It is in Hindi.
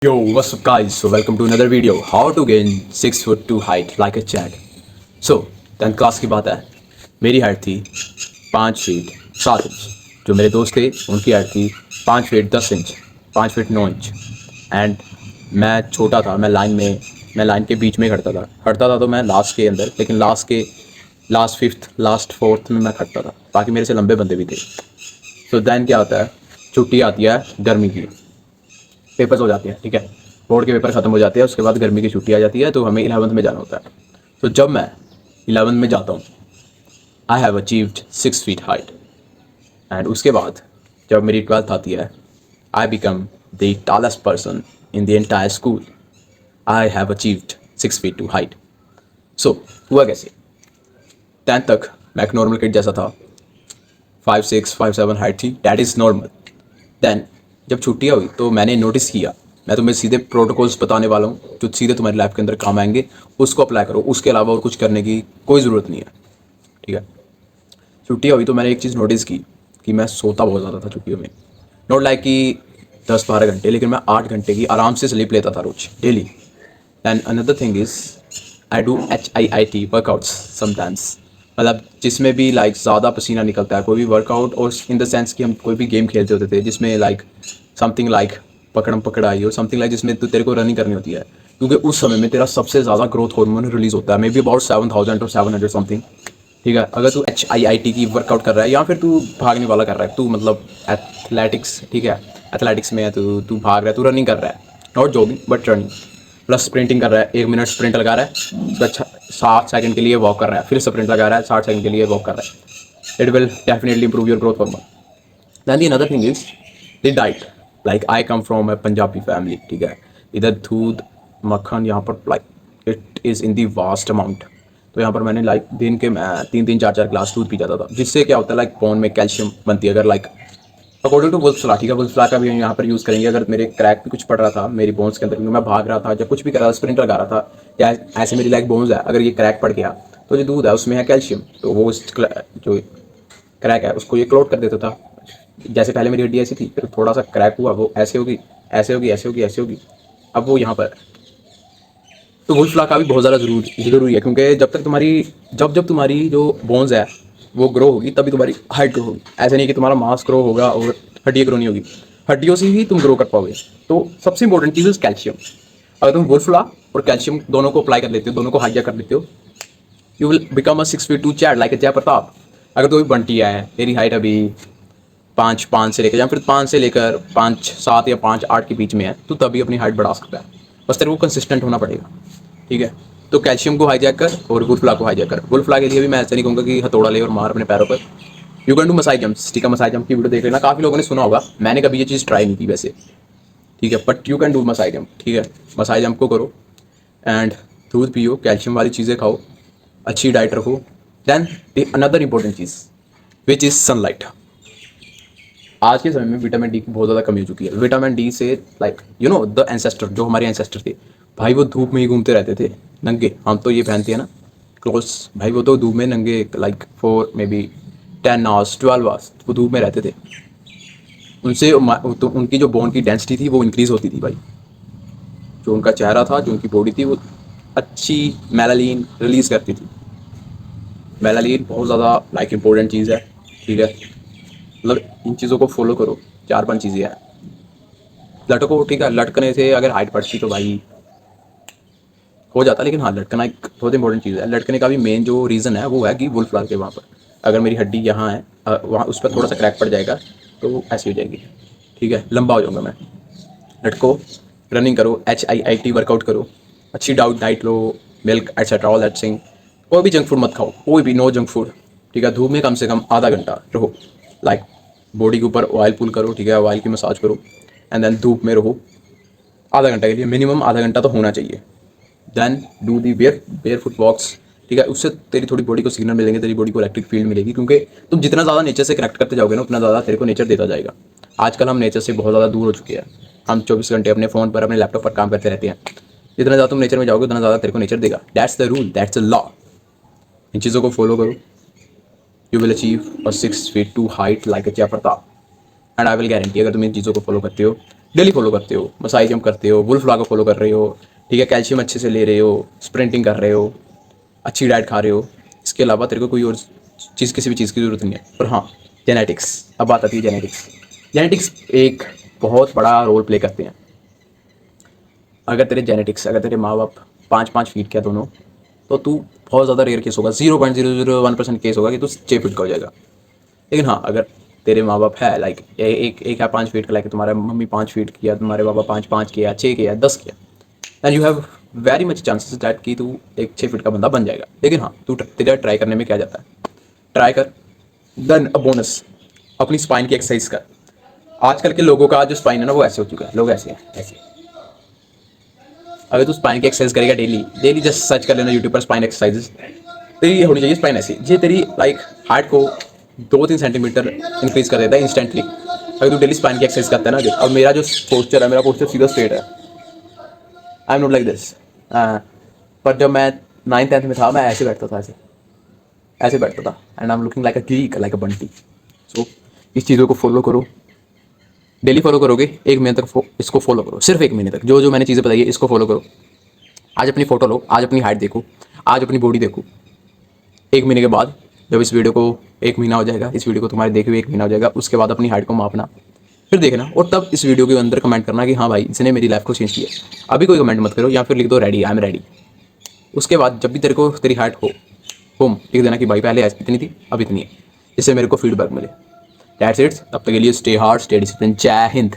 Yo, what's up guys? So welcome to another video. How to gain 6'2" height like a Chad. So 10th class की बात है. मेरी हाइट थी 5 फीट 7 इंच. जो मेरे दोस्त थे उनकी हाइट थी 5 feet 10 inch, 5 feet 9 inch. And मैं छोटा था. मैं लाइन के बीच में खड़ता था तो मैं लास्ट के अंदर, लेकिन लास्ट फिफ्थ लास्ट फोर्थ में मैं खड़ता था. बाकी मेरे से लंबे बंदे भी थे. तो दैन क्या होता है, छुट्टी आती है गर्मी की, पेपर्स हो जाते हैं. ठीक है, बोर्ड के पेपर ख़त्म हो जाते हैं, उसके बाद गर्मी की छुट्टी आ जाती है, तो हमें 11th में जाना होता है. तो जब मैं 11th में जाता हूँ, I have achieved 6 feet height. And उसके बाद जब मेरी 12th आती है, I become the tallest person in the entire school. I have achieved 6 feet 2 height. So हुआ कैसे? 10th तक मैं एक नॉर्मल किड जैसा था. 5'6" 5'7" हाइट थी. That is normal. दैन जब छुट्टियाँ हुई तो मैंने नोटिस किया, मैं तुम्हें सीधे प्रोटोकॉल्स बताने वाला हूँ जो सीधे तुम्हारी लाइफ के अंदर काम आएंगे. उसको अप्लाई करो, उसके अलावा और कुछ करने की कोई ज़रूरत नहीं है. ठीक है. छुट्टियाँ हुई तो मैंने एक चीज़ नोटिस की कि मैं सोता बहुत ज़्यादा था छुट्टियों में. नॉट लाइक कि 10-12 घंटे, लेकिन मैं 8 घंटे की आराम से स्लीप लेता था रोज daily. And another thing is I do HIIT workouts sometimes. मतलब जिसमें भी लाइक ज़्यादा पसीना निकलता है, कोई भी वर्कआउट, और इन द सेंस कि हम कोई भी गेम खेलते होते थे जिसमें लाइक समथिंग लाइक पकड़म पकड़ाई और समथिंग लाइक जिसमें तेरे को रनिंग करनी होती है, क्योंकि उस समय में तेरा सबसे ज़्यादा ग्रोथ हार्मोन रिलीज़ होता है, मे बी अबाउट 7,000 और 700 समथिंग. ठीक है. अगर तू HIIT की वर्कआउट कर रहा है या फिर तू भागने वाला कर रहा है, तू मतलब एथलेटिक्स, ठीक है, एथलेटिक्स में है, तू भाग रहा है, तू रनिंग कर रहा है, not jogging but running, plus sprinting कर रहा है, 1 मिनट स्प्रिंट लगा रहा है, उसका 60 सेकंड के लिए वॉक कर रहा है, फिर स्प्रिंट लगा रहा है, 60 सेकंड के लिए वॉक कर रहा है. It will definitely improve your growth hormone. Than the another thing is the diet. Like I come from a Punjabi family. ठीक है. इधर दूध मक्खन यहाँ पर like it is in the vast amount. तो यहाँ पर मैंने लाइक दिन के मैं 3-3 4-4 ग्लास दूध पी जाता था, जिससे क्या होता है लाइक बोन में कैल्शियम बनती है. अगर लाइक अकॉर्डिंग टू वुल्फ्ला, ठीक है, वुल्फ्ला का भी यहाँ पर यूज़ करेंगे. अगर मेरे क्रैक भी कुछ पड़ रहा था मेरी बोन्स के अंदर, क्योंकि मैं भाग रहा था या कुछ भी कर रहा था, स्प्रिंट लगा रहा था, या ऐसे मेरी लाइक बोन्स है, अगर ये क्रैक पड़ गया तो जो दूध है उसमें है कैल्शियम, तो वो जो क्रैक है उसको ये क्लोट कर देता था. जैसे पहले मेरी हड्डी ऐसी थी, फिर थोड़ा सा क्रैक हुआ, वो ऐसे होगी, ऐसे होगी, ऐसे होगी, ऐसे होगी, अब वो यहाँ पर. तो वुल्फ्ला का भी बहुत ज़्यादा ज़रूरी है, क्योंकि जब तुम्हारी जो बोन्स है वो ग्रो होगी तभी तुम्हारी हाइट ग्रो होगी. ऐसे नहीं कि तुम्हारा मास ग्रो होगा और हड्डियाँ ग्रो नहीं होगी. हड्डियों से ही तुम ग्रो कर पाओगे. तो सबसे इंपॉर्टेंट चीज़ है कैल्शियम. अगर तुम वुल्फ्ला और कैल्शियम दोनों को अप्लाई कर लेते हो, दोनों को हाइजा कर लेते हो, you will become a 6'2" Chad like a Jay Pratap. अगर तू भी बंटी है, तेरी हाइट अभी 5'5" से लेकर, या फिर 5 से लेकर 5'7" या 5'8" के बीच में है, तो तभी अपनी हाइट बढ़ा सकता है. बस तेरे को कंसिस्टेंट होना पड़ेगा. ठीक है. तो कैल्शियम को हाईजैक कर और वुल्फ्ला को हाईजैक कर. वुल्फ्ला के लिए भी मैं ऐसा नहीं कहूँगा कि हथौड़ा ले और मार अपने पैरों पर. You can do Maasai jumps. ठीक है, मसाई जंप की वीडियो देख लेना, काफ़ी लोगों ने सुना होगा, मैंने कभी ये चीज़ ट्राई नहीं की वैसे. ठीक है, but you can do Maasai jump. ठीक है, मसाई जंप को करो एंड दूध पियो, कैल्शियम वाली चीज़ें खाओ, अच्छी डाइट रखो. दैन अनदर इंपॉर्टेंट चीज़ विच इज़ सनलाइट. आज के समय में विटामिन डी की बहुत ज़्यादा कमी हो चुकी है. विटामिन डी से like you know the ancestor, जो हमारे एंसेस्टर थे भाई, वो धूप में ही घूमते रहते थे नंगे. हम तो ये पहनते हैं ना क्लोथ्स, भाई वो तो धूप में नंगे like for may be 10 hours 12 hours वो धूप में रहते थे. उनसे तो उनकी जो बोन की डेंसिटी थी वो इंक्रीज़ होती थी भाई. जो उनका चेहरा था, जो उनकी बॉडी थी, वो अच्छी मेलानिन रिलीज़ करती थी. मेलानिन बहुत ज़्यादा लाइक इंपॉर्टेंट चीज़ है. ठीक है, मतलब इन चीज़ों को फॉलो करो. 4-5 चीज़ें हैं. लटको. ठीक है, लटकने से अगर हाइट बढ़ती तो भाई हो जाता, लेकिन हाँ, लटकना एक बहुत इंपॉर्टेंट चीज़ है. लटकने का भी मेन जो रीज़न है वो है कि वुल्फ्ला के वहाँ पर अगर मेरी हड्डी यहाँ है, वहाँ उस पर थोड़ा सा क्रैक पड़ जाएगा तो वो ऐसी हो जाएगी. ठीक है, लंबा हो जाऊँगा मैं. लटको, रनिंग करो, HIIT वर्कआउट करो, अच्छी diet low, milk etcetera all that thing. कोई भी जंक फूड मत खाओ, कोई भी, नो जंक फूड. ठीक है, धूप में कम से कम आधा घंटा रहो. लाइक बॉडी के ऊपर ऑयल पुल करो. ठीक है, ऑयल की मसाज करो एंड देन धूप में रहो आधा घंटा के लिए, मिनिमम आधा घंटा तो होना चाहिए. Then do the bare foot walks. ठीक है, उससे तेरी थोड़ी बॉडी को सिग्नल मिलेंगे, तेरी बॉडी को इलेक्ट्रिक फील्ड मिलेगी, क्योंकि तुम जितना ज़्यादा नेचर से कनेक्ट करते जाओगे ना, उतना ज़्यादा तेरे को नेचर देता जाएगा. आजकल हम नेचर से बहुत ज़्यादा दूर हो चुके हैं. हम 24 घंटे अपने फ़ोन पर, अपने लैपटॉप पर काम करते रहते हैं. जितना ज़्यादा तुम नेचर में जाओगे उतना ज़्यादा तेरे को नेचर देगा. That's the rule, that's the law. इन चीज़ों को फॉलो करो. You will achieve a 6'2" height like a Jay Pratap. And I will guarantee, अगर तुम इन चीज़ों को फॉलो करते हो डेली फॉलो करते हो, मसाई जंप करते हो, वुल्फ लॉ को फॉलो कर रहे हो, ठीक है, कैल्शियम अच्छे से ले रहे हो, स्प्रिंटिंग कर रहे हो, अच्छी डाइट खा रहे हो, इसके अलावा तेरे को कोई और चीज़, किसी भी चीज़ की ज़रूरत नहीं है। पर हाँ, जेनेटिक्स, अब बात आती है जेनेटिक्स। जेनेटिक्स एक बहुत बड़ा रोल प्ले करते हैं। अगर तेरे जेनेटिक्स, अगर तेरे माँ बाप 5-5 फीट के दोनों, तो तू बहुत ज़्यादा रेयर केस होगा, 0.001% केस होगा कि तू 6 फीट का हो जाएगा। लेकिन हाँ, अगर तेरे माँ बाप है लाइक एक है 5 फीट का, लाइक तुम्हारा मम्मी 5 फीट की या तुम्हारे पापा 5-5 के या 6 के या 10 के, and you have very much chances that कि तू एक 6 फीट का बंदा बन जाएगा। लेकिन हाँ, तू तेरा ट्राई करने में क्या जाता है, ट्राई कर। देन अ बोनस, अपनी स्पाइन की एक्सरसाइज कर। आजकल के लोगों का जो स्पाइन है ना, वो ऐसे हो चुका है, लोग ऐसे हैं, ऐसे। अगर तू स्पाइन की एक्सरसाइज करेगा डेली डेली, जस्ट सर्च कर लेना यूट्यूब पर स्पाइन एक्सरसाइजेस, तेरी ये होनी चाहिए स्पाइन ऐसी, ये तेरी लाइक हार्ट को 2-3 सेंटीमीटर इंक्रीज कर देता है इंस्टेंटली। अगर तू डेली स्पाइन की एक्सरसाइज करता है ना, देख, अब मेरा जो पोस्चर है, मेरा पोस्चर सीधा स्ट्रेट है, I am not like this. पर जब मैं 9th-10th में था, मैं ऐसे बैठता था, ऐसे ऐसे बैठता था, and I am looking like a geek, like a Bunty. So इस चीज़ों को फॉलो करो, डेली फॉलो करोगे, 1 महीने तक इसको फॉलो करो, सिर्फ 1 महीने तक। जो जो मैंने चीज़ें बताई है इसको फॉलो करो। आज अपनी फ़ोटो लो, आज अपनी हाइट देखो, आज अपनी बॉडी देखो। 1 महीने के बाद, जब इस वीडियो को 1 महीना हो जाएगा, इस वीडियो को तुम्हारे देखे हुए 1 महीना हो जाएगा, उसके बाद अपनी हाइट को मापना, फिर देखना, और तब इस वीडियो के अंदर कमेंट करना कि हाँ भाई, इसने मेरी लाइफ को चेंज किया। अभी कोई कमेंट मत करो, या फिर लिख दो रेडी, आई एम रेडी। उसके बाद जब भी तेरे को तेरी हाइट हो होम लिख देना कि भाई पहले इतनी थी, अब इतनी है, जिससे मेरे को फीडबैक मिले। That's it. तब तक के लिए स्टे हार्ड, स्टे डिसिप्लिन। जय हिंद।